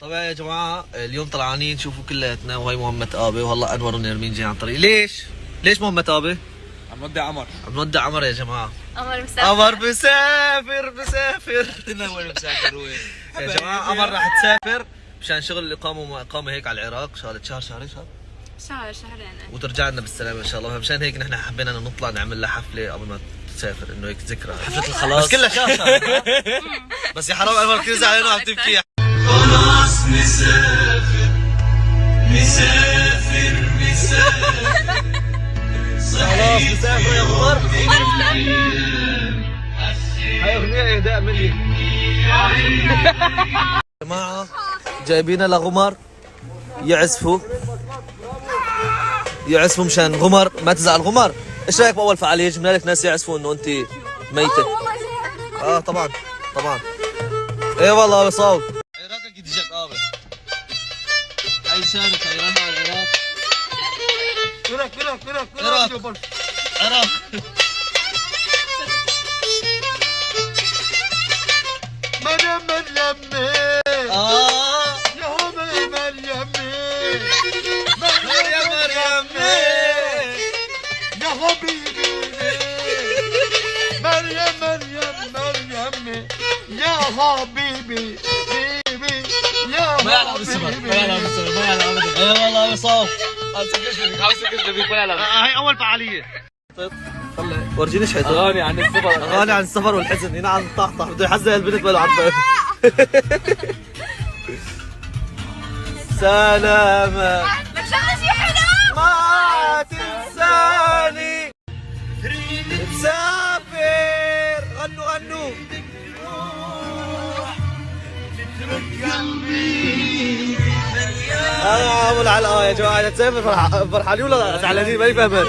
طبعا يا جماعة اليوم طلعانين نشوفوا كلياتنا، وهي مهمة آبة، وهلا أنور ونرمين جايين عن طريق. ليش مهمة آبة؟ عم نودع عمر. عم نودع عمر يا جماعة. عمر مسافر قلنا وين مسافر هو يا جماعة. عمر راح تسافر مشان شغل الإقامة هيك على العراق شهر شهرين شهرين وترجع لنا بالسلامة إن شاء الله. فمشان هيك نحن حبينا نطلع نعمل لها حفلة قبل ما تسافر، إنه هيك ذكرى حفلة الخلاص. بس كلها شاشة بس يا حرام أنور كل زعلان وعم تبكي. خلاص مسافر خلاص مسافر يا عمر. هاي أغنية إهداء مني يا جماعة. جايبينا لغمر يعزفوا مشان غمر ما تزعل. غمر ايش رايك باول فعالية جبنا لك ناس يعزفوا انه انت ميتة؟ طبعا ايه والله بصوت. عراقك يدجك ابي هاي شارك هاي راح على العراق. عراق مريم يا مريم يا حبيبي مريم يا حبيبي يا ما يعلم بالسبب ما يعلم اي والله بصوت. هاي اول فعاليه. ورجيني شحيت اغاني عن السفر والحزن. هنا عن الطحطح بده يحزن البنت بلا عم سلامة لك شغلة شي حلو. ما تنساني تسافر. غنوا عامل على يا جماعة. تسافر فرحانين ولا زعلانين؟ ماني فاهمين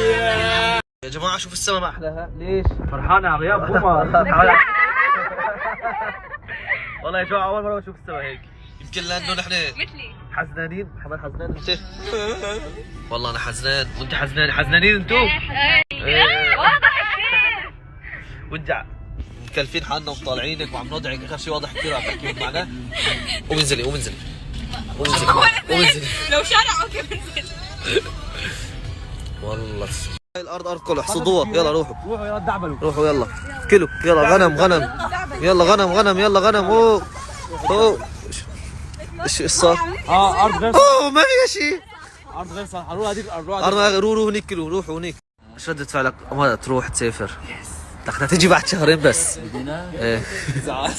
يا جماعة. شوف السما ما أحلاها. ليش؟ فرحانه يا غياب غمر. والله يا جماعة أول مرة بشوف السما هيك. يمكن لأنه نحن مثلي حزنانين. محمد حزنان انت؟ والله انا حزنان وانت حزنانين انتو؟ واضح كثير. وانت مكلفين حالنا وطالعينك وعم نودعك. اخر شيء واضح كثير عم تحكي معنا. ومنزلي لو شارع اوكي بنزل. والله هاي الارض ارض كلها. احصدوها يلا. روحوا يا دعبلوا. روحوا يلا كلوا يلا. غنم يلا. غنم يلا. غنم اوه ايش صار؟ ارض غير ما في شيء. ارض غير صالحه. روح هذيك روحوا هنيك كلوا. روحوا هنيك. ايش ردة فعلك ما تروح تسافر؟ بدك تجي بعد شهرين بس. ايه زعل